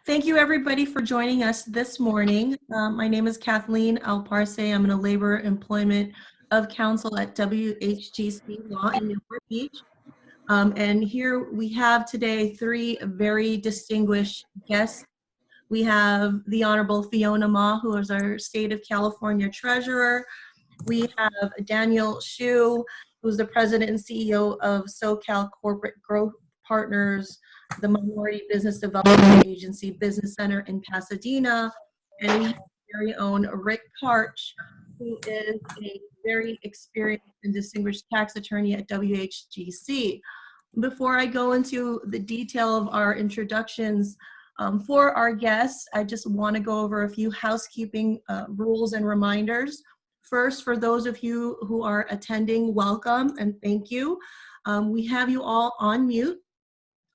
Thank you everybody for joining us this morning. My name is Kathleen Alparse. I'm a labor employment of counsel at WHGC Law in Newport Beach. And here we have today three very distinguished guests. We have the Honorable Fiona Ma, who is our State of California Treasurer. We have Daniel Hsu, who's the President and CEO of SoCal Corporate Growth Partners, the Minority Business Development Agency Business Center in Pasadena. And we have our very own Rick Parch, who is a very experienced and distinguished tax attorney at WHGC. Before I go into the detail of our introductions for our guests, I just want to go over a few housekeeping rules and reminders. First, for those of you who are attending, welcome and thank you. We have you all on mute,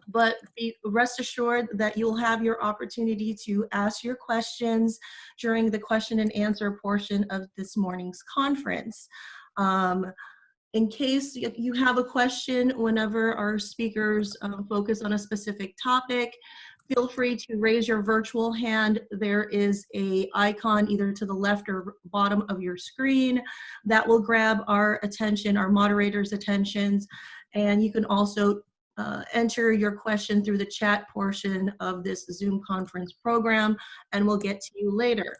but rest assured that you'll have your opportunity to ask your questions during the question and answer portion of this morning's conference. In case you have a question whenever our speakers focus on a specific topic, feel free to raise your virtual hand. There is an icon either to the left or bottom of your screen that will grab our attention, our moderator's attentions, and you can also enter your question through the chat portion of this Zoom conference program, and we'll get to you later.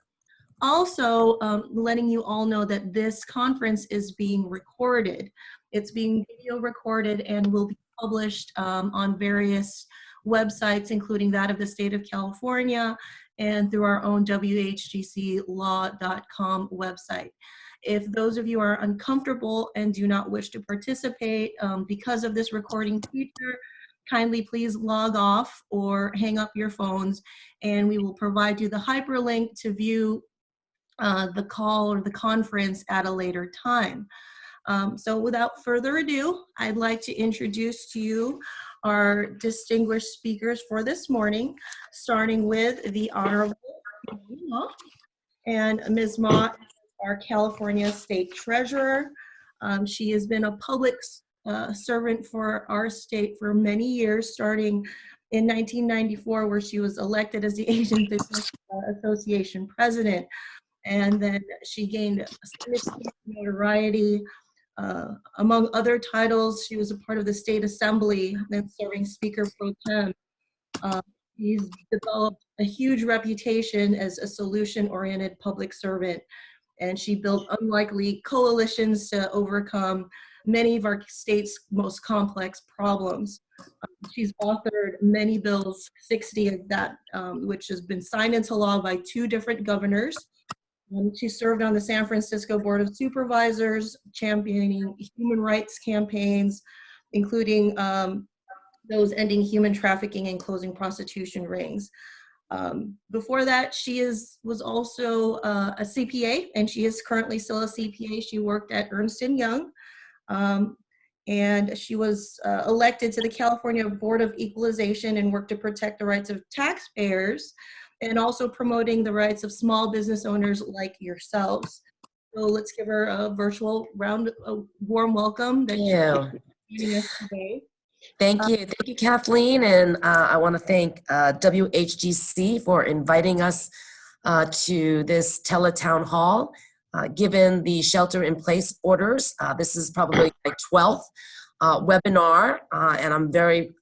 Also, letting you all know that this conference is being recorded. It's being video recorded and will be published on various websites, including that of the state of California and through our own WHGClaw.com website. If those of you are uncomfortable and do not wish to participate because of this recording feature, kindly please log off or hang up your phones, and we will provide you the hyperlink to view the call or the conference at a later time. So without further ado, I'd like to introduce to you our distinguished speakers for this morning, starting with the Honorable Ma, and Ms. Ma is our California State Treasurer. She has been a public servant for our state for many years, starting in 1994, where she was elected as the Asian Business Association president. And then she gained significant notoriety. Among other titles, she was a part of the state assembly, then serving Speaker Pro Tem. He's developed a huge reputation as a solution-oriented public servant, and she built unlikely coalitions to overcome many of our state's most complex problems. She's authored many bills, 60 of that, which has been signed into law by 2 different governors. She served on the San Francisco Board of Supervisors, championing human rights campaigns, including those ending human trafficking and closing prostitution rings. Before that, she was also a CPA, and she is currently still a CPA. She worked at Ernst & Young, and she was elected to the California Board of Equalization and worked to protect the rights of taxpayers, and also promoting the rights of small business owners like yourselves. So let's give her a virtual round, a warm welcome. Thank you. Joining us today. Thank you, Kathleen, and I want to thank WHGC for inviting us to this teletown hall. Given the shelter-in-place orders, this is probably my 12th webinar, and I'm very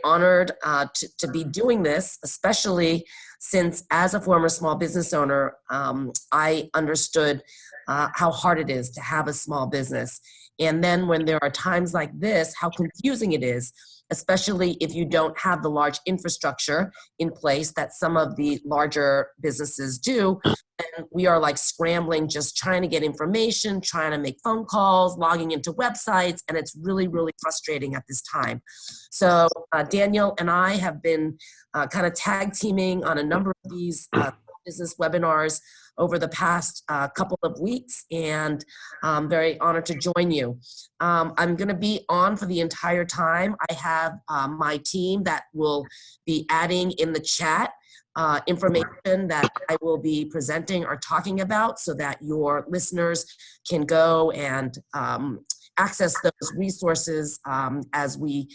honored to be doing this, especially since as a former small business owner, I understood how hard it is to have a small business. And then when there are times like this, how confusing it is, especially if you don't have the large infrastructure in place that some of the larger businesses do. And we are like scrambling, just trying to get information, trying to make phone calls, logging into websites, and it's really, really frustrating at this time. So Daniel and I have been kind of tag teaming on a number of these business webinars over the past couple of weeks, and I'm very honored to join you. I'm going to be on for the entire time. I have my team that will be adding in the chat information that I will be presenting or talking about, so that your listeners can go and access those resources as we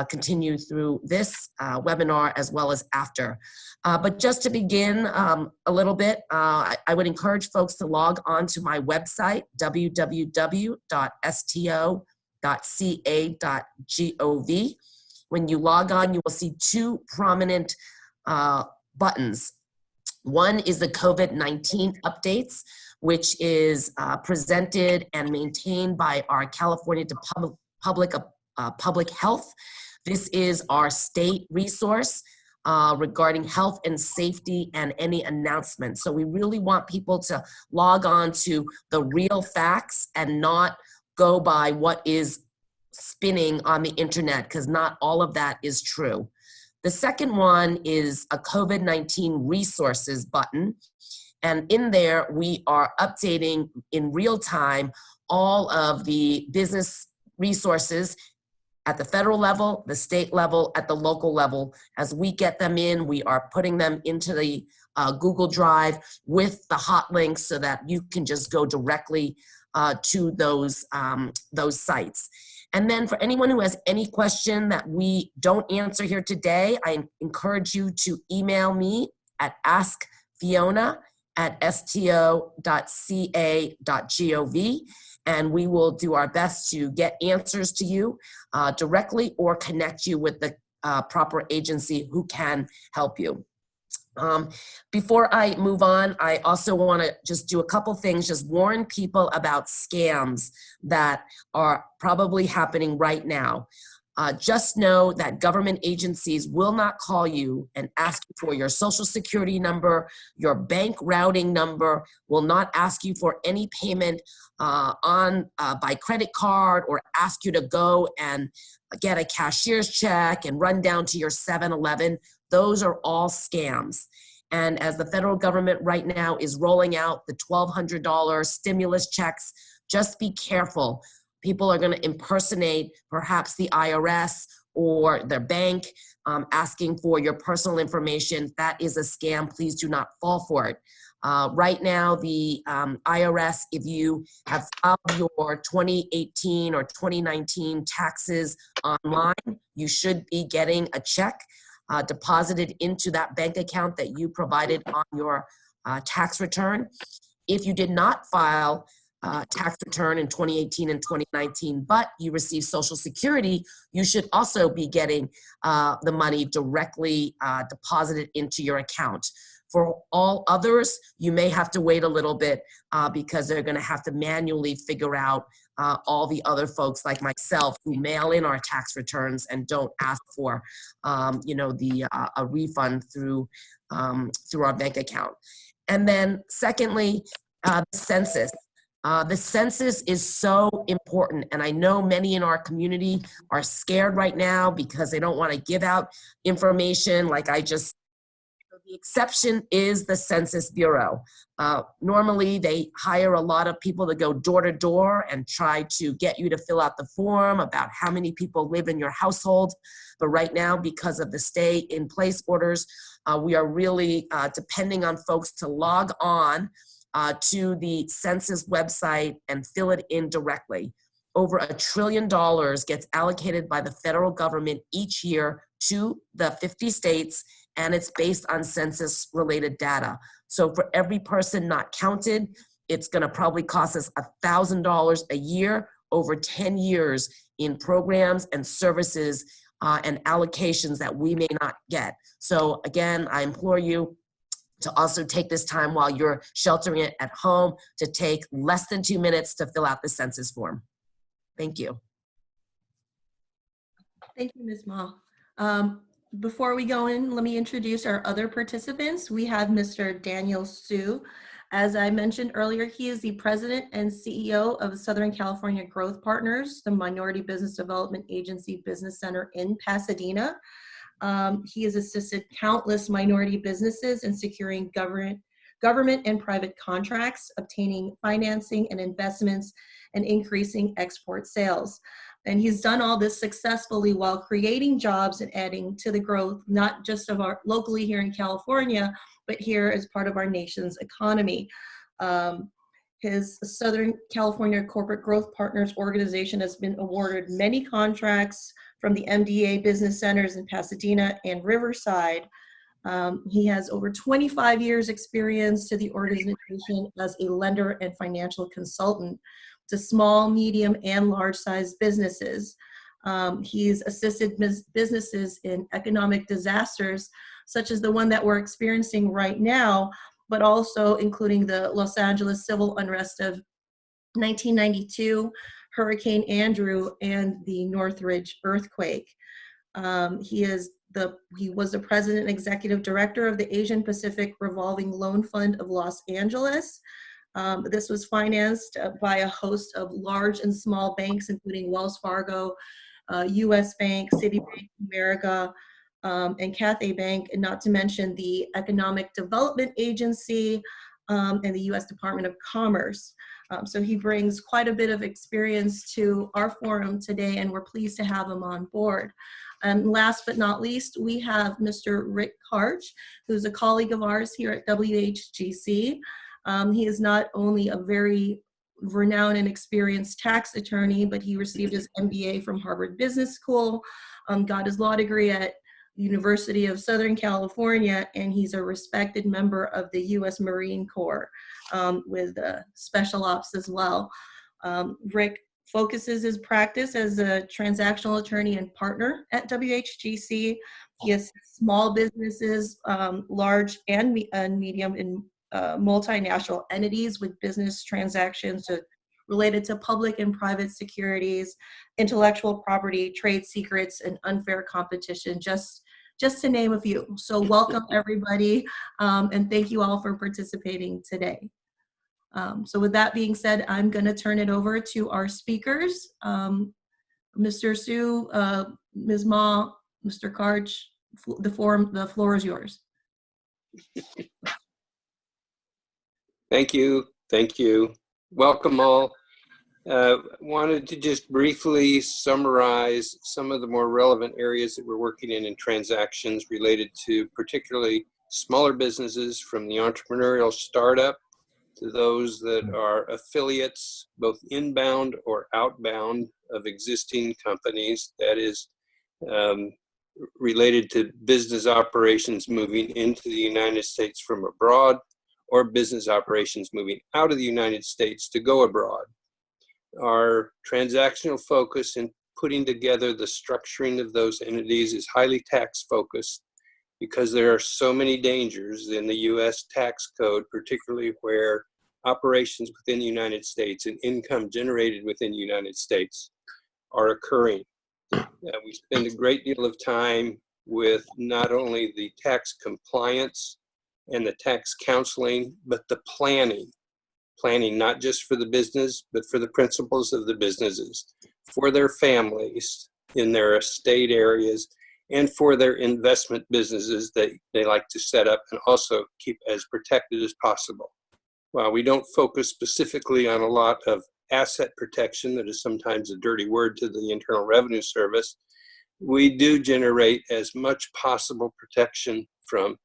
continue through this webinar as well as after. But just to begin a little bit, I would encourage folks to log on to my website, www.sto.ca.gov. When you log on, you will see two prominent buttons. One is the COVID-19 updates, which is presented and maintained by our California Public Health. This is our state resource regarding health and safety and any announcements. So we really want people to log on to the real facts and not go by what is spinning on the internet, because not all of that is true. The second one is a COVID-19 resources button. And in there, we are updating in real time all of the business resources at the federal level, the state level, at the local level. As we get them in, we are putting them into the Google Drive with the hot links so that you can just go directly to those sites. And then for anyone who has any question that we don't answer here today, I encourage you to email me at askfiona@sto.ca.gov, and we will do our best to get answers to you directly or connect you with the proper agency who can help you. Before I move on, I also want to just do a couple things, just warn people about scams that are probably happening right now. Just know that government agencies will not call you and ask you for your social security number, your bank routing number, will not ask you for any payment by credit card or ask you to go and get a cashier's check and run down to your 7-Eleven. Those are all scams. And as the federal government right now is rolling out the $1,200 stimulus checks, just be careful. People are going to impersonate perhaps the IRS or their bank asking for your personal information. That is a scam. Please do not fall for it. Right now, the IRS, if you have filed your 2018 or 2019 taxes online, you should be getting a check deposited into that bank account that you provided on your tax return. If you did not file tax return in 2018 and 2019, but you receive Social Security, you should also be getting the money directly deposited into your account. For all others, you may have to wait a little bit because they're going to have to manually figure out all the other folks like myself who mail in our tax returns and don't ask for, a refund through our bank account. And then, secondly, the census. The census is so important, and I know many in our community are scared right now because they don't want to give out information like I just. The exception is the Census Bureau. Normally, they hire a lot of people to go door to door and try to get you to fill out the form about how many people live in your household. But right now, because of the stay-in-place orders, we are really depending on folks to log on to the census website and fill it in directly. Over $1 trillion gets allocated by the federal government each year to the 50 states, and it's based on census-related data. So for every person not counted, it's gonna probably cost us $1,000 a year over 10 years in programs and services and allocations that we may not get. So again, I implore you to also take this time while you're sheltering it at home to take less than 2 minutes to fill out the census form. Thank you. Thank you, Ms. Ma. Before we go in, let me introduce our other participants. We have Mr. Daniel Su. As I mentioned earlier, he is the president and CEO of Southern California Growth Partners, the minority business development agency business center in Pasadena. He has assisted countless minority businesses in securing government and private contracts, obtaining financing and investments, and increasing export sales. And he's done all this successfully while creating jobs and adding to the growth, not just of our locally here in California, but here as part of our nation's economy. His Southern California Corporate Growth Partners organization has been awarded many contracts from the MDA business centers in Pasadena and Riverside. He has over 25 years experience to the organization as a lender and financial consultant to small, medium, and large-sized businesses. He's assisted businesses in economic disasters, such as the one that we're experiencing right now, but also including the Los Angeles civil unrest of 1992, Hurricane Andrew, and the Northridge earthquake. He was the president and executive director of the Asian Pacific Revolving Loan Fund of Los Angeles. This was financed by a host of large and small banks, including Wells Fargo, U.S. Bank, Citibank, America, and Cathay Bank, and not to mention the Economic Development Agency and the U.S. Department of Commerce. So he brings quite a bit of experience to our forum today, and we're pleased to have him on board. And last but not least, we have Mr. Rick Karch, who's a colleague of ours here at WHGC. He is not only a very renowned and experienced tax attorney, but he received his MBA from Harvard Business School, got his law degree at University of Southern California, and he's a respected member of the U.S. Marine Corps with special ops as well. Rick focuses his practice as a transactional attorney and partner at WHGC. He has small businesses, large and medium, and multinational entities with business transactions related to public and private securities, intellectual property, trade secrets, and unfair competition, just to name a few. So welcome everybody, and thank you all for participating today. So with that being said, I'm going to turn it over to our speakers. Mr. Su, Ms. Ma, Mr. Karch, the floor is yours. Thank you. Thank you. Welcome all. Wanted to just briefly summarize some of the more relevant areas that we're working in transactions related to particularly smaller businesses, from the entrepreneurial startup to those that are affiliates, both inbound or outbound, of existing companies. That is related to business operations moving into the United States from abroad, or business operations moving out of the United States to go abroad. Our transactional focus in putting together the structuring of those entities is highly tax focused, because there are so many dangers in the US tax code, particularly where operations within the United States and income generated within the United States are occurring. We spend a great deal of time with not only the tax compliance and the tax counseling, but the planning not just for the business, but for the principals of the businesses, for their families in their estate areas, and for their investment businesses that they like to set up and also keep as protected as possible. While we don't focus specifically on a lot of asset protection, that is sometimes a dirty word to the Internal Revenue Service, we do generate as much possible protection from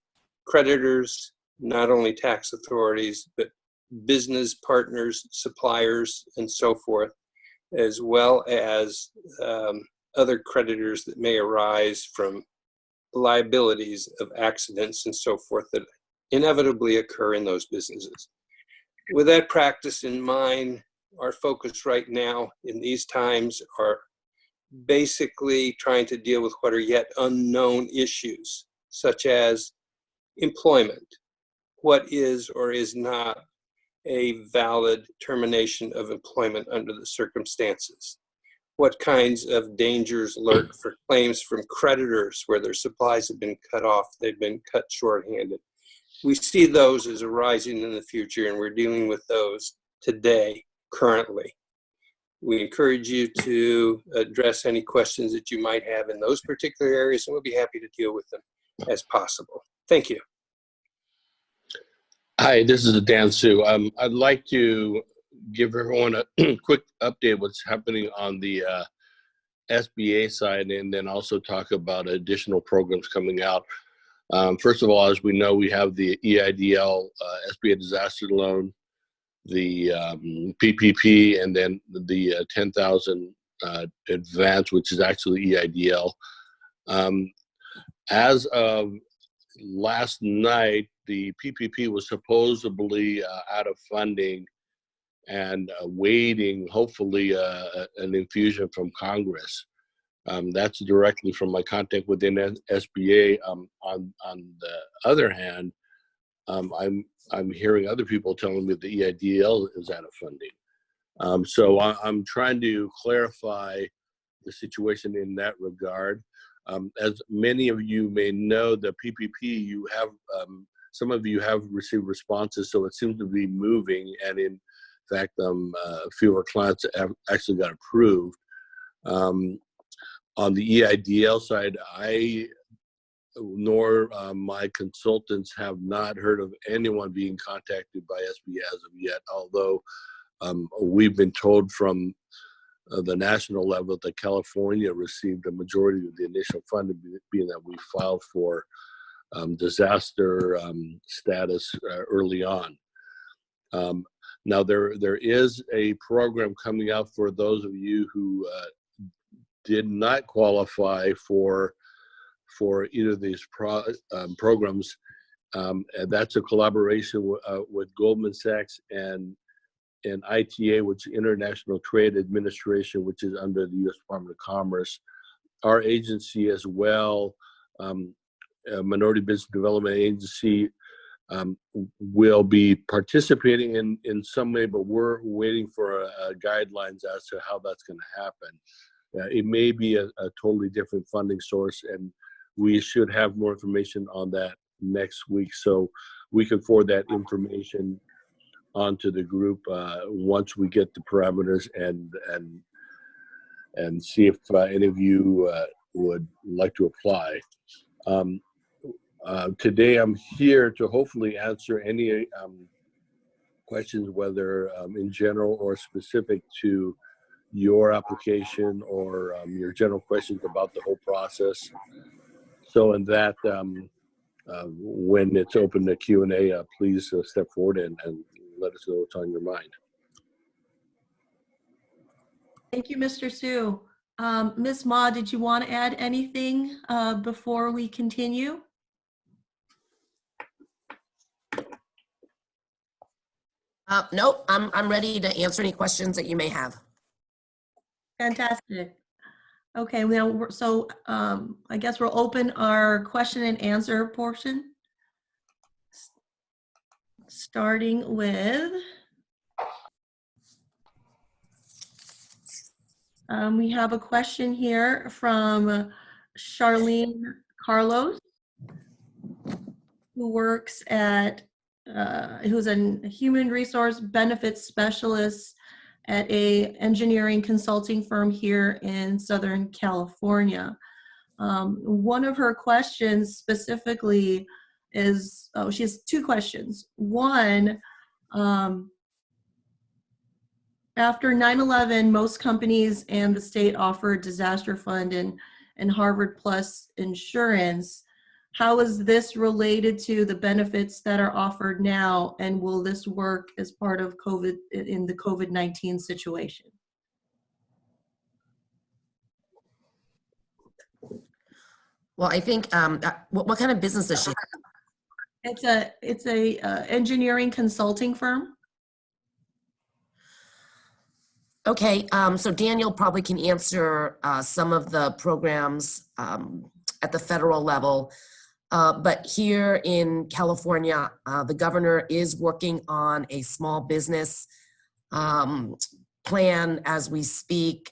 creditors, not only tax authorities, but business partners, suppliers, and so forth, as well as other creditors that may arise from liabilities of accidents and so forth that inevitably occur in those businesses. With that practice in mind, our focus right now in these times are basically trying to deal with what are yet unknown issues, such as employment. What is or is not a valid termination of employment under the circumstances? What kinds of dangers lurk for claims from creditors where their supplies have been cut off, they've been cut short-handed? We see those as arising in the future, and we're dealing with those today, currently. We encourage you to address any questions that you might have in those particular areas, and we'll be happy to deal with them as possible. Thank you. Hi, this is Dan Su. I'd like to give everyone a quick update what's happening on the SBA side, and then also talk about additional programs coming out. First of all, as we know, we have the EIDL SBA disaster loan PPP, and then the 10,000 advance, which is actually EIDL. As of last night, the PPP was supposedly out of funding and waiting, hopefully, an infusion from Congress. That's directly from my contact within SBA. On the other hand, I'm hearing other people telling me the EIDL is out of funding. So I'm trying to clarify the situation in that regard. As many of you may know, the PPP, you have some of you have received responses, so it seems to be moving. And in fact, a few of our clients have actually got approved. On the EIDL side, I nor my consultants have not heard of anyone being contacted by SB as of yet, although we've been told from the national level that California received a majority of the initial funding, being that we filed for disaster status early on. Now there is a program coming out for those of you who did not qualify for either of these programs, and that's a collaboration with Goldman Sachs and ITA, which is International Trade Administration, which is under the U.S. Department of Commerce. Our agency as well, Minority Business Development Agency, will be participating in some way, but we're waiting for guidelines as to how that's going to happen. It may be a totally different funding source, and we should have more information on that next week. So we can forward that information onto the group once we get the parameters and see if any of you would like to apply. Today I'm here to hopefully answer any questions, whether in general or specific to your application or your general questions about the whole process. So in that, when it's open to Q&A, please step forward and let us know what's on your mind. Thank you, Mr. Sue. Ms. Ma, did you want to add anything before we continue? Nope, I'm ready to answer any questions that you may have. Fantastic. Okay, well, so I guess we'll open our question and answer portion. Starting with, we have a question here from Charlene Carlos, who works at, who's a human resource benefits specialist at a engineering consulting firm here in Southern California. One of her questions specifically is, she has two questions. One, after 9/11, most companies and the state offered disaster fund and Harvard Plus insurance. How is this related to the benefits that are offered now, and will this work as part of COVID in the COVID-19 situation? Well, I think, what kind of business is she? It's a engineering consulting firm. Okay, so Daniel probably can answer some of the programs at the federal level. But here in California, the governor is working on a small business plan as we speak.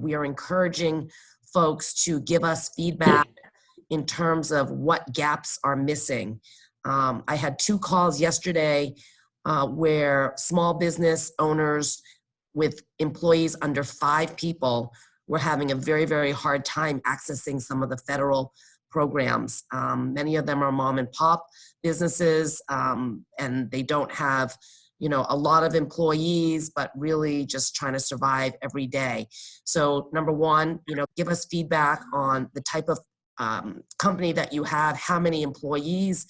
We are encouraging folks to give us feedback in terms of what gaps are missing. I had 2 calls yesterday where small business owners with employees under 5 people were having a very, very hard time accessing some of the federal programs. Many of them are mom and pop businesses, and they don't have, you know, a lot of employees, but really just trying to survive every day. So number one, you know, give us feedback on the type of company that you have, how many employees,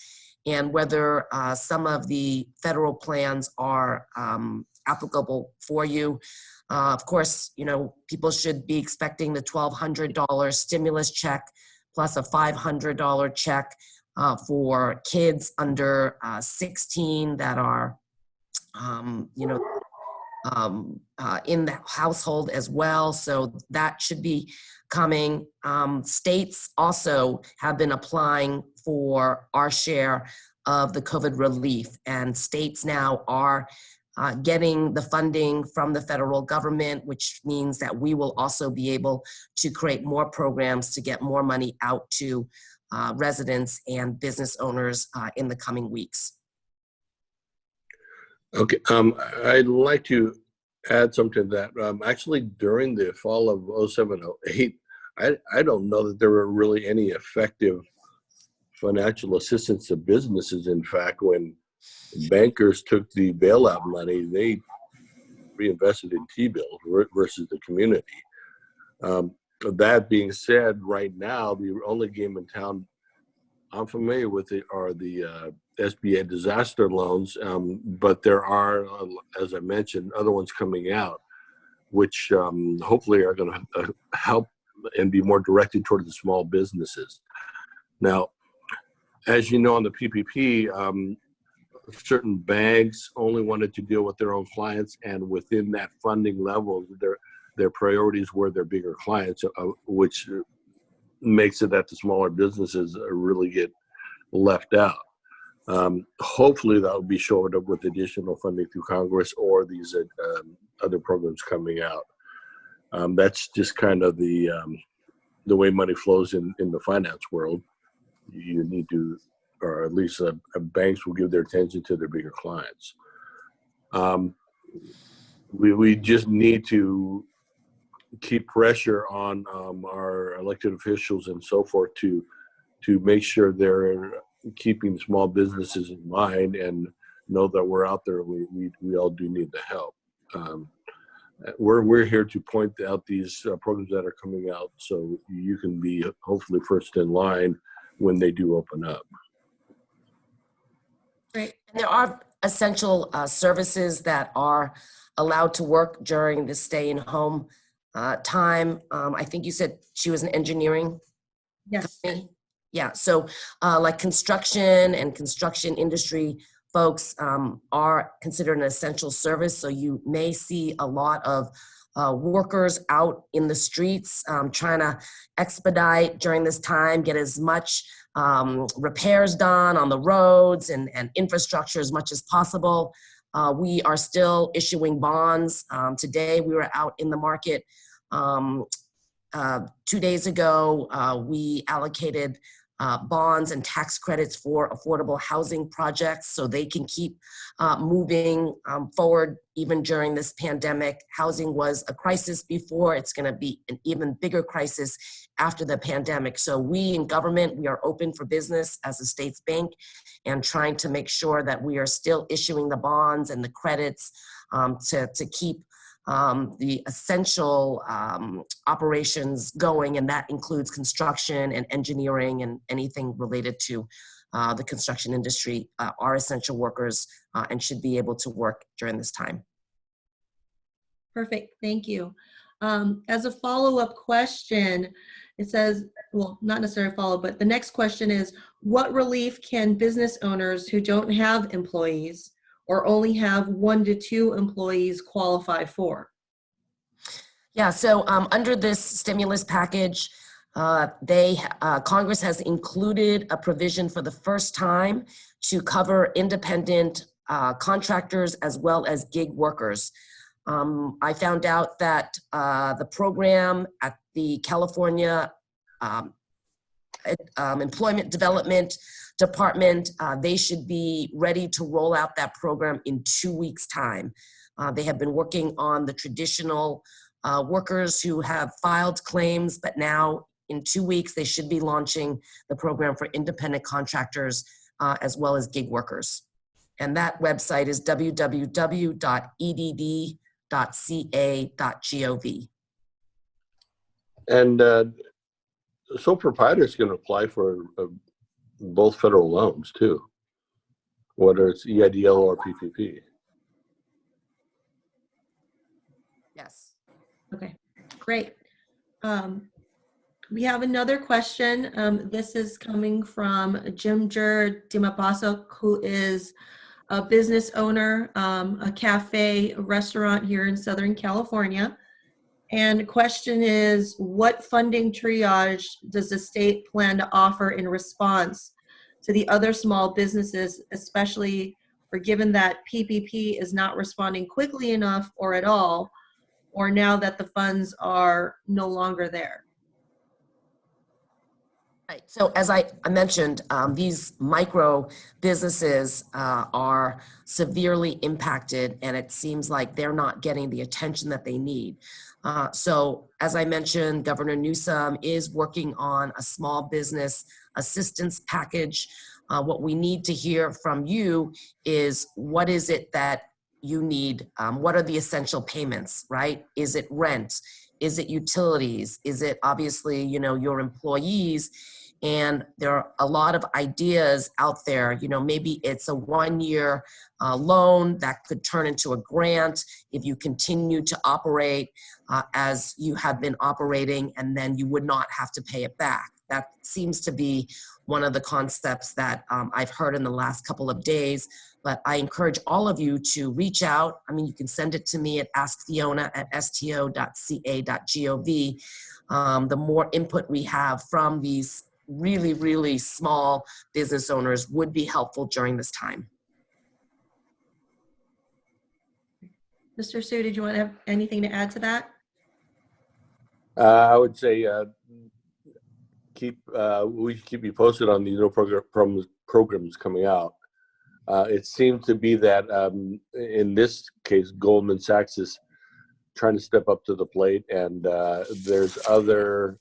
and whether some of the federal plans are applicable for you. Of course, you know, people should be expecting the $1,200 stimulus check plus a $500 check for kids under 16 that are, you know, in the household as well. So that should be coming. States also have been applying for our share of the COVID relief, and states now are getting the funding from the federal government, which means that we will also be able to create more programs to get more money out to residents and business owners in the coming weeks. Okay, I'd like to add something to that. Actually, during the fall of 07, 08, I don't know that there were really any effective financial assistance to businesses. In fact, when bankers took the bailout money, they reinvested in T-bills versus the community. That being said, right now, the only game in town I'm familiar with are the SBA disaster loans, but there are, as I mentioned, other ones coming out, which hopefully are going to help and be more directed toward the small businesses. Now, as you know, on the PPP, certain banks only wanted to deal with their own clients, and within that funding level, their priorities were their bigger clients, which makes it that the smaller businesses really get left out. Hopefully that will be shored up with additional funding through Congress or these other programs coming out. That's just kind of the way money flows in the finance world. You need to, or at least banks will give their attention to their bigger clients. We just need to keep pressure on our elected officials and so forth to make sure they're keeping small businesses in mind and know that we're out there. We all do need the help. We're here to point out these programs that are coming out so you can be hopefully first in line when they do open up. Great. And there are essential services that are allowed to work during the stay-in-home time. I think you said she was an engineering Yes. company. Yeah, so like construction and construction industry folks are considered an essential service. So you may see a lot of workers out in the streets trying to expedite during this time, get as much repairs done on the roads and infrastructure as much as possible. We are still issuing bonds. Today we were out in the market. 2 days ago, we allocated bonds and tax credits for affordable housing projects so they can keep moving forward even during this pandemic. Housing was a crisis before. It's going to be an even bigger crisis after the pandemic. So we in government, we are open for business as a state's bank and trying to make sure that we are still issuing the bonds and the credits to keep the essential operations going, and that includes construction and engineering and anything related to the construction industry are essential workers and should be able to work during this time. Perfect, thank you. As a follow-up question, it says, well, not necessarily follow, but the next question is, what relief can business owners who don't have employees or only have 1 to 2 employees qualify for? Yeah, so under this stimulus package, Congress has included a provision for the first time to cover independent contractors as well as gig workers. I found out that the program at the California Employment Development Department, they should be ready to roll out that program in 2 weeks' time. They have been working on the traditional workers who have filed claims, but now in 2 weeks, they should be launching the program for independent contractors as well as gig workers. And that website is www.edd.ca.gov. And sole proprietors can apply for both federal loans too. whether it's EIDL or PPP. Yes. Okay, great. We have another question. This is coming from Jimger Dimabaso, who is a business owner, a cafe, a restaurant here in Southern California. And the question is, what funding triage does the state plan to offer in response to the other small businesses, especially for given that PPP is not responding quickly enough or at all, or now that the funds are no longer there? Right. So as I mentioned, these micro businesses are severely impacted, and it seems like they're not getting the attention that they need. So as I mentioned, Governor Newsom is working on a small business assistance package. What we need to hear from you is, what is it that you need? What are the essential payments, right? Is it rent? Is it utilities? Is it obviously, your employees? And there are a lot of ideas out there. Maybe it's a 1-year loan that could turn into a grant if you continue to operate as you have been operating, and then you would not have to pay it back. That seems to be one of the concepts that I've heard in the last couple of days. But I encourage all of you to reach out. I mean, you can send it to me at askfiona@sto.ca.gov. The more input we have from these really, really small business owners would be helpful during this time. Mr. Sue, did you want to have anything to add to that? I would say we should keep you posted on the programs coming out. It seems to be that in this case, Goldman Sachs is trying to step up to the plate, and there's other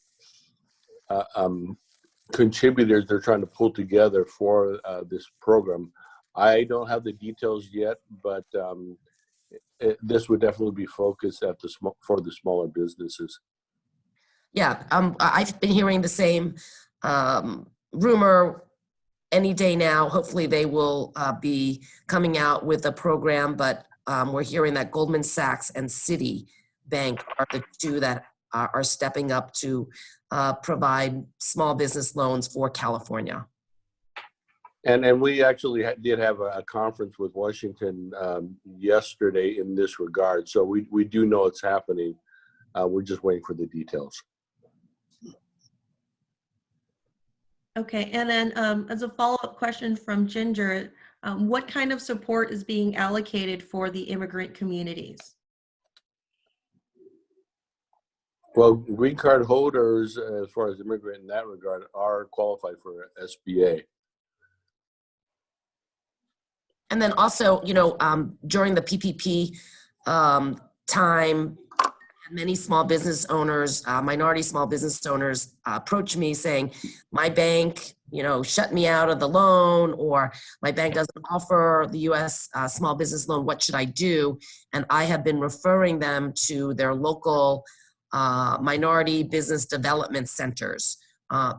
contributors they're trying to pull together for this program. I don't have the details yet, but this would definitely be focused at for the smaller businesses. Yeah, I've been hearing the same rumor any day now. Hopefully they will be coming out with a program, but we're hearing that Goldman Sachs and Citibank are the two that are stepping up to provide small business loans for California. And we actually did have a conference with Washington yesterday in this regard. So we do know it's happening. We're just waiting for the details. Okay, and then as a follow-up question from Ginger, what kind of support is being allocated for the immigrant communities? Well, green card holders, as far as immigrant in that regard, are qualified for SBA. And then also, during the PPP time, many small business owners, minority small business owners approach me saying, my bank, shut me out of the loan, or my bank doesn't offer the U.S. Small business loan. What should I do? And I have been referring them to their local minority business development centers.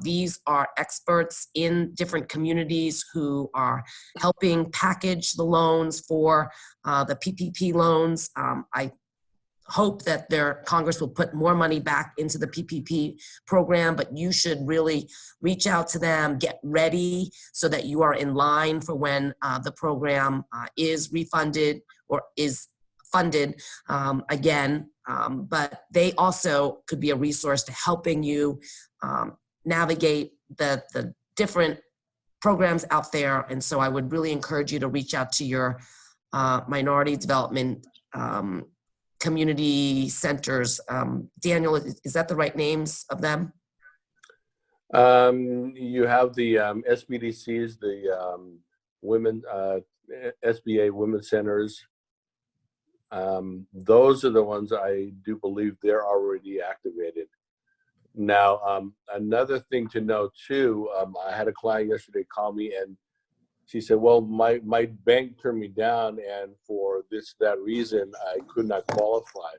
These are experts in different communities who are helping package the loans for the PPP loans. I hope that their Congress will put more money back into the PPP program, but you should really reach out to them, get ready so that you are in line for when the program is refunded or is funded again. But they also could be a resource to helping you navigate the different programs out there. And so I would really encourage you to reach out to your minority development community centers. Daniel, is that the right names of them? You have the SBDCs, the women, SBA women centers. Those are the ones I do believe they're already activated. Now, another thing to know too, I had a client yesterday call me and she said, well, my bank turned me down, and for that reason, I could not qualify.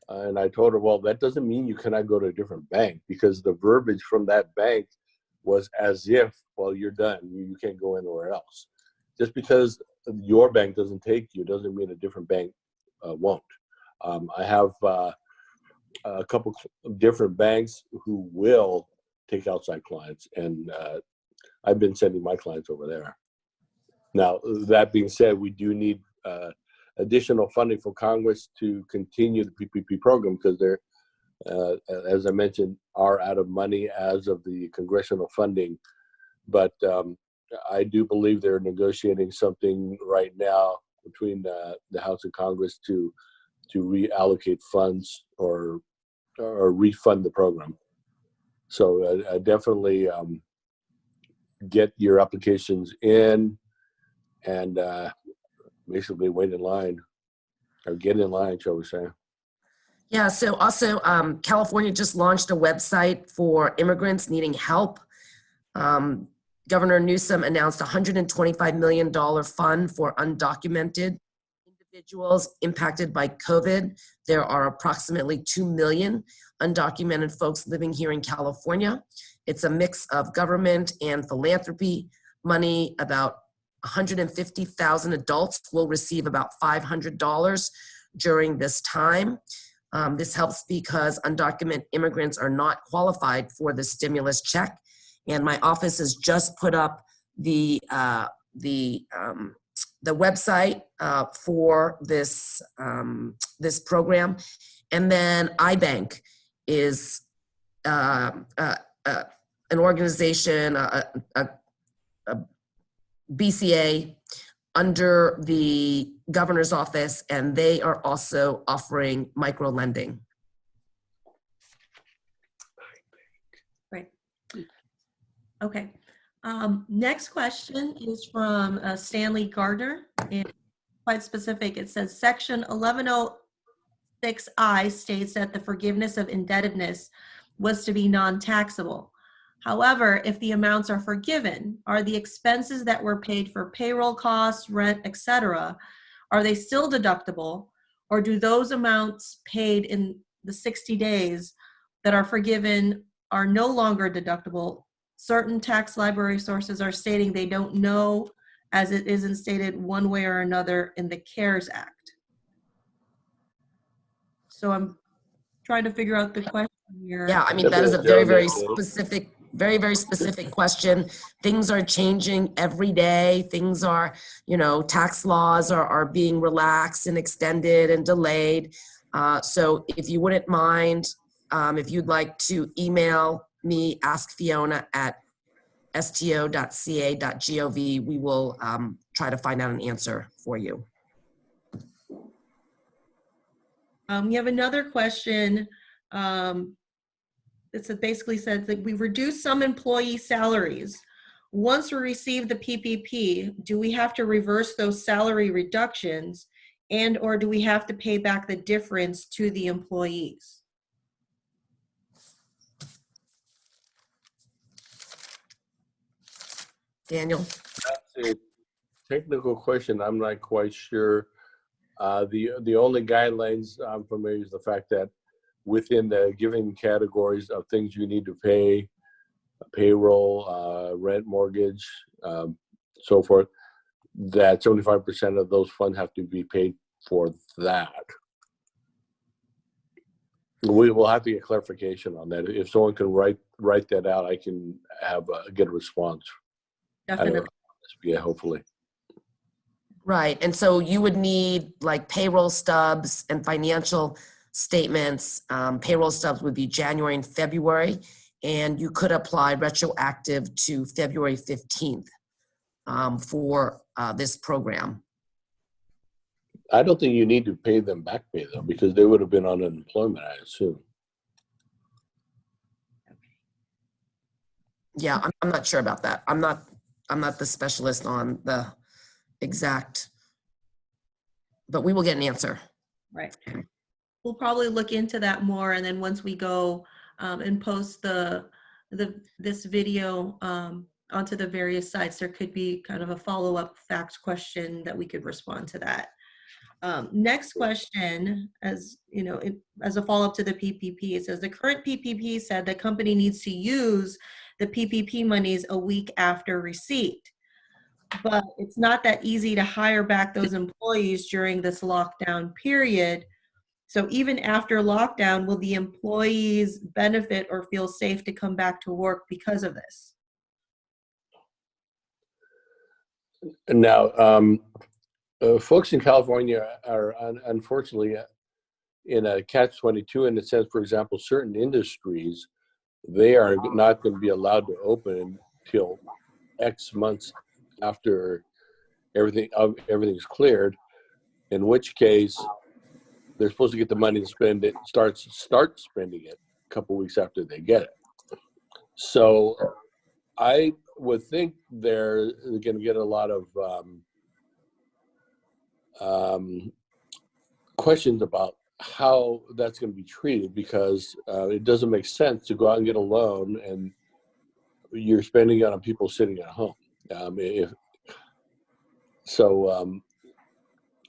And I told her, well, that doesn't mean you cannot go to a different bank, because the verbiage from that bank was as if, well, you're done. You can't go anywhere else. just because your bank doesn't take you doesn't mean a different bank won't. I have a couple of different banks who will take outside clients, and I've been sending my clients over there. Now, that being said, we do need additional funding from Congress to continue the PPP program because they're, as I mentioned, are out of money as of the congressional funding. But I do believe they're negotiating something right now between the House and Congress to reallocate funds or refund the program. So definitely get your applications in and basically wait in line or get in line, shall we say. Yeah, so also California just launched a website for immigrants needing help. Governor Newsom announced a $125 million fund for undocumented individuals impacted by COVID. There are approximately 2 million undocumented folks living here in California. It's a mix of government and philanthropy money. About 150,000 adults will receive about $500 during this time. This helps because undocumented immigrants are not qualified for the stimulus check. And my office has just put up the website for this this program. And then iBank is an organization, a BCA under the governor's office, and they are also offering micro lending. Right. Okay. Next question is from Stanley Gardner, and quite specific. It says Section 1106I states that the forgiveness of indebtedness was to be non-taxable. However, if the amounts are forgiven, are the expenses that were paid for payroll costs, rent, etc., are they still deductible, or do those amounts paid in the 60 days that are forgiven are no longer deductible? Certain tax library sources are stating they don't know, as it isn't stated one way or another in the CARES Act. So I'm trying to figure out the question here. Yeah, I mean, that is a very, very specific question. Things are changing every day. Things are, you know, tax laws are being relaxed and extended and delayed. So if you wouldn't mind, if you'd like to email me, ask Fiona at sto.ca.gov, we will try to find out an answer for you. You have another question. It basically says that we reduce some employee salaries. Once we receive the PPP, do we have to reverse those salary reductions, and or do we have to pay back the difference to the employees? Daniel? That's a technical question. I'm not quite sure. The only guidelines I'm familiar is the fact that within the given categories of things you need to pay, payroll, rent, mortgage, so forth, that 75% of those funds have to be paid for that. We will have to get clarification on that. If someone can write that out, I can get a response. Definitely. Yeah, hopefully. Right, and so you would need like payroll stubs and financial statements. Payroll stubs would be January and February, and you could apply retroactive to February 15th for this program. I don't think you need to pay them back pay though, because they would have been on unemployment, I assume. Yeah, I'm not sure about that. I'm not the specialist on the exact, but we will get an answer. Right. We'll probably look into that more, and then once we go and post this video onto the various sites, there could be kind of a follow-up fact question that we could respond to that. Next question, as you know, as a follow-up to the PPP, it says the current PPP said the company needs to use the PPP monies a week after receipt. but it's not that easy to hire back those employees during this lockdown period. So even after lockdown, will the employees benefit or feel safe to come back to work because of this? Now, folks in California are unfortunately in a catch-22 in the sense, for example, certain industries, they are not going to be allowed to open until X months after everything's cleared, in which case they're supposed to get the money to spend it, start spending it a couple weeks after they get it. So I would think they're going to get a lot of questions about how that's going to be treated, because it doesn't make sense to go out and get a loan and you're spending it on people sitting at home.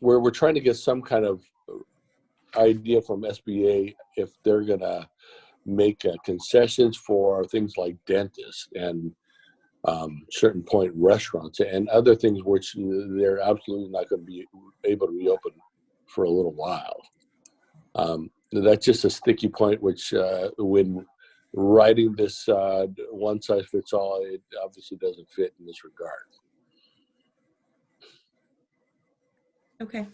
We're trying to get some kind of idea from SBA if they're going to make concessions for things like dentists and certain point restaurants and other things which they're absolutely not going to be able to reopen for a little while. That's just a sticky point, which when writing this one size fits all, it obviously doesn't fit in this regard. Okay.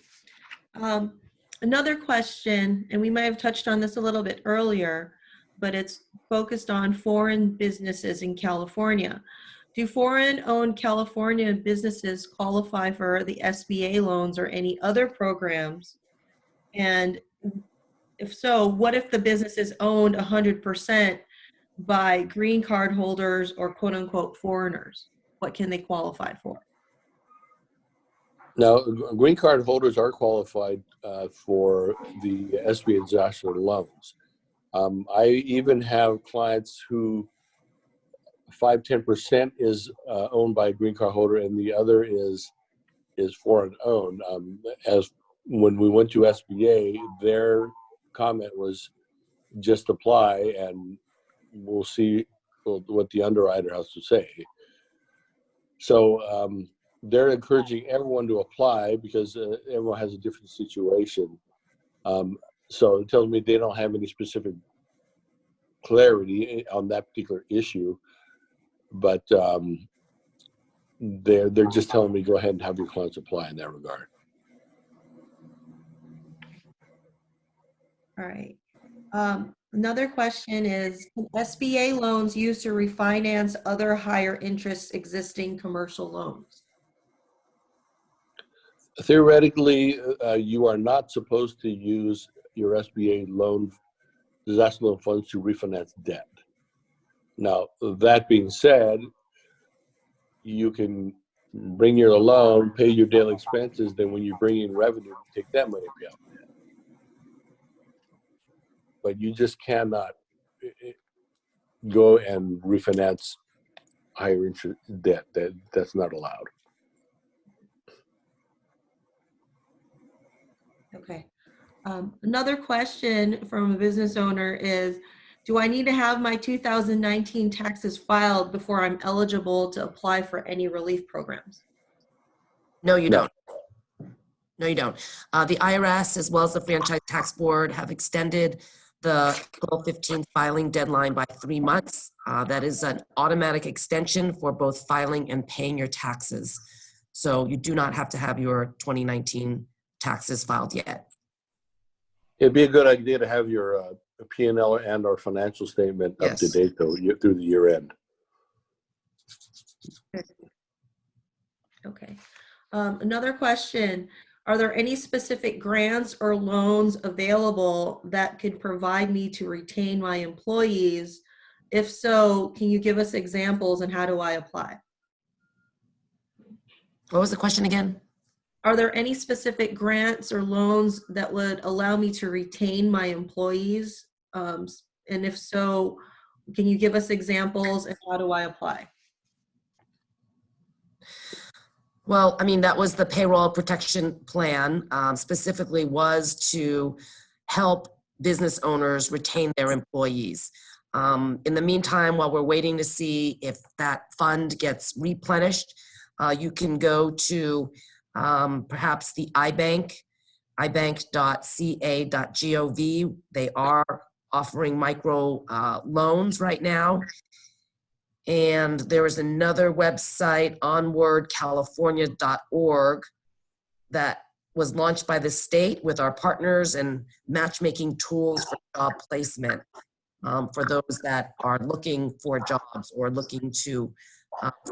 Another question, and we might have touched on this a little bit earlier, but it's focused on foreign businesses in California. Do foreign-owned California businesses qualify for the SBA loans or any other programs? And if so, what if the business is owned 100% by green card holders or quote-unquote foreigners? What can they qualify for? Now, green card holders are qualified for the SBA disaster loans. I even have clients who 5-10% is owned by a green card holder, and the other is foreign owned. As when we went to SBA, their comment was just apply, and we'll see what the underwriter has to say. So they're encouraging everyone to apply because everyone has a different situation. So it tells me they don't have any specific clarity on that particular issue, but they're just telling me go ahead and have your clients apply in that regard. All right. Another question is, can SBA loans used to refinance other higher interest existing commercial loans? Theoretically, you are not supposed to use your SBA loan, disaster loan funds, to refinance debt. Now, that being said, you can bring your loan, pay your daily expenses, then when you bring in revenue, take that money and pay off debt. But you just cannot go and refinance higher interest debt. That's not allowed. Okay. Another question from a business owner is, do I need to have my 2019 taxes filed before I'm eligible to apply for any relief programs? No, you don't. No, you don't. The IRS, as well as the Franchise Tax Board, have extended the April 15th filing deadline by 3 months. That is an automatic extension for both filing and paying your taxes. So you do not have to have your 2019 taxes filed yet. It'd be a good idea to have your P&L and our financial statement up to date, though, through the year end. Okay. Another question, are there any specific grants or loans available that could provide me to retain my employees? If so, can you give us examples and how do I apply? What was the question again? Are there any specific grants or loans that would allow me to retain my employees? And if so, can you give us examples and how do I apply? Well, I mean, that was the payroll protection plan, specifically was to help business owners retain their employees. In the meantime, while we're waiting to see if that fund gets replenished, You can go to perhaps the iBank, ibank.ca.gov. They are offering micro loans right now. And there is another website, onwardcalifornia.org, that was launched by the state with our partners and matchmaking tools for job placement for those that are looking for jobs or looking to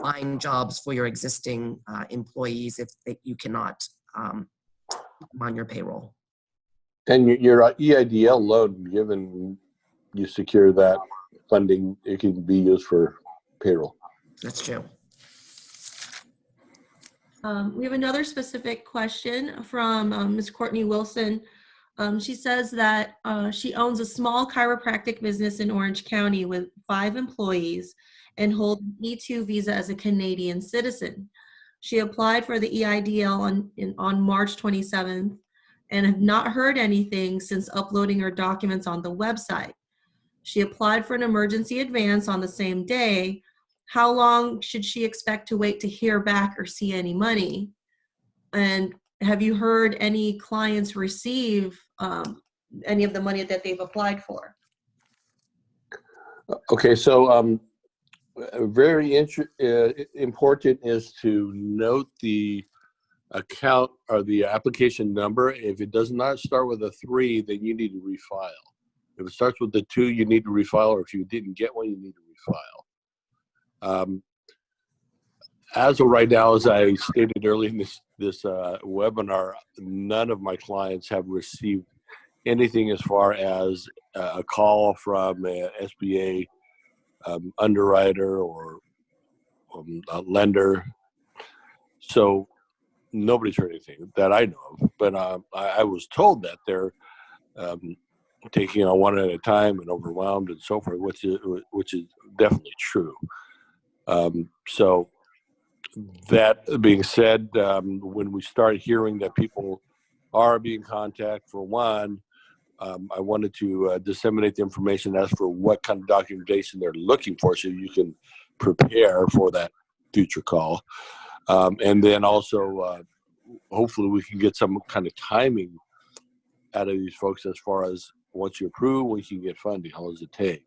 find jobs for your existing employees if you cannot keep them on your payroll. And your EIDL loan, given you secure that funding, it can be used for payroll. That's true. We have another specific question from Ms. Courtney Wilson. She says that she owns a small chiropractic business in Orange County with 5 employees and holds an E2 visa as a Canadian citizen. She applied for the EIDL on March 27th and have not heard anything since uploading her documents on the website. She applied for an emergency advance on the same day. How long should she expect to wait to hear back or see any money? And have you heard any clients receive any of the money that they've applied for? Okay, so very important is to note the account or the application number. If it does not start with a 3, then you need to refile. If it starts with the 2, you need to refile, or if you didn't get one, you need to refile. As of right now, as I stated earlier in this webinar, none of my clients have received anything as far as a call from a SBA underwriter or a lender. So nobody's heard anything that I know of. But I was told that they're taking on one at a time and overwhelmed and so forth, which is definitely true. So that being said, when we start hearing that people are being contacted, for one, I wanted to disseminate the information as for what kind of documentation they're looking for so you can prepare for that future call. And then also, hopefully we can get some kind of timing out of these folks as far as once you approve, we can get funding. How long does it take?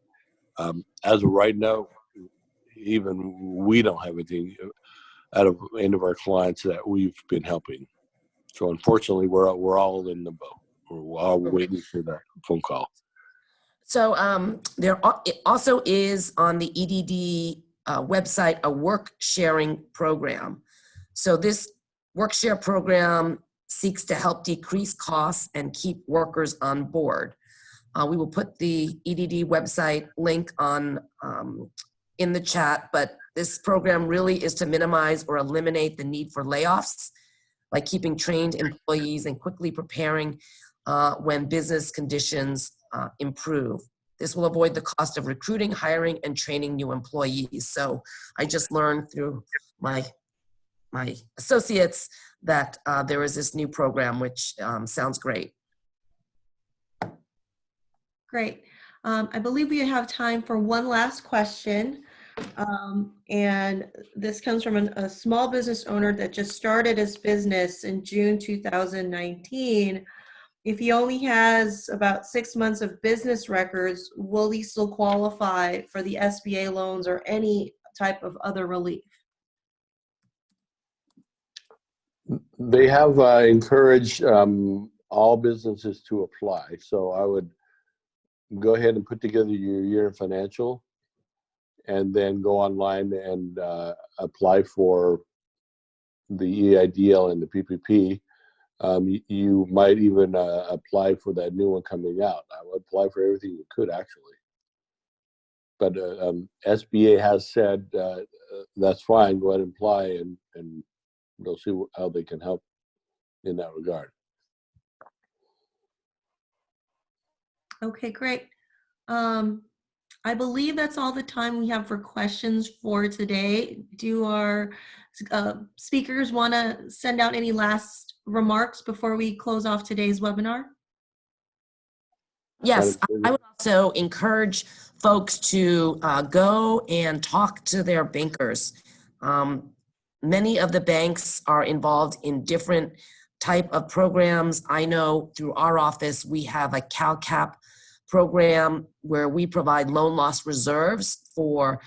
As of right now, even we don't have anything out of any of our clients that we've been helping. So unfortunately, we're all in limbo. We're all waiting for that phone call. So there also is on the EDD website a work sharing program. So this work share program seeks to help decrease costs and keep workers on board. We will put the EDD website link on in the chat, but this program really is to minimize or eliminate the need for layoffs, like keeping trained employees and quickly preparing when business conditions improve. This will avoid the cost of recruiting, hiring, and training new employees. So I just learned through my associates that there is this new program, which sounds great. Great. I believe we have time for one last question. And this comes from a small business owner that just started his business in June 2019. If he only has about 6 months of business records, will he still qualify for the SBA loans or any type of other relief? They have encouraged all businesses to apply. So I would go ahead and put together your year in financial and then go online and apply for the EIDL and the PPP. You might even apply for that new one coming out. I would apply for everything you could, actually. But SBA has said that's fine, go ahead and apply, and they'll see how they can help in that regard. Okay, great. I believe that's all the time we have for questions for today. Do our speakers want to send out any last remarks before we close off today's webinar? Yes, I would also encourage folks to go and talk to their bankers. Many of the banks are involved in different type of programs. I know through our office, we have a CalCap program where we provide loan loss reserves for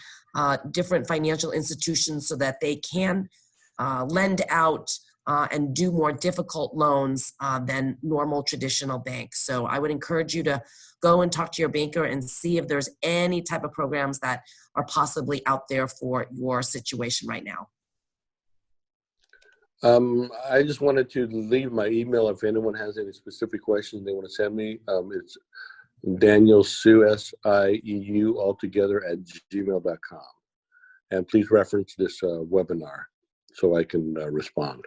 different financial institutions so that they can lend out and do more difficult loans than normal traditional banks. So I would encourage you to go and talk to your banker and see if there's any type of programs that are possibly out there for your situation right now. I just wanted to leave my email if anyone has any specific questions they want to send me. It's Daniel Sieu, S-I-E-U, altogether at gmail.com. And please reference this webinar so I can respond.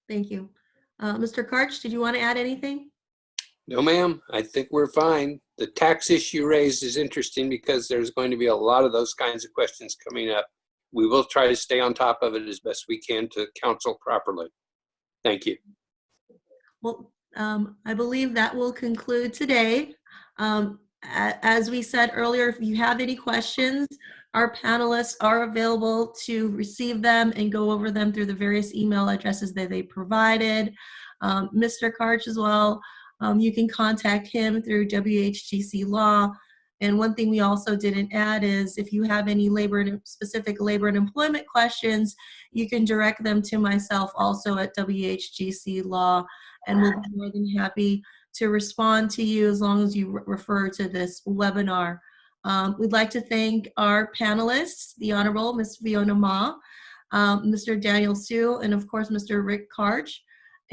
Thank you. Mr. Karch, did you want to add anything? No, ma'am. I think we're fine. The tax issue raised is interesting because there's going to be a lot of those kinds of questions coming up. We will try to stay on top of it as best we can to counsel properly. Thank you. Well, I believe that will conclude today. As we said earlier, if you have any questions, our panelists are available to receive them and go over them through the various email addresses that they provided. Mr. Karch as well, you can contact him through WHGC Law. And one thing we also didn't add is if you have any specific labor and employment questions, you can direct them to myself also at WHGC Law, and we'll be more than happy to respond to you as long as you refer to this webinar. We'd like to thank our panelists, the Honorable Ms. Fiona Ma, Mr. Daniel Sieu, and of course, Mr. Rick Karch.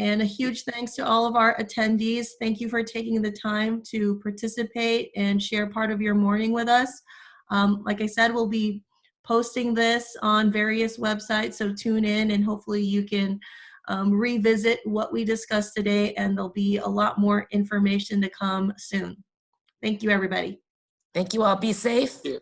And a huge thanks to all of our attendees. Thank you for taking the time to participate and share part of your morning with us. Like I said, we'll be posting this on various websites, so tune in and hopefully you can revisit what we discussed today, and there'll be a lot more information to come soon. Thank you, everybody. Thank you all. Be safe. Yeah.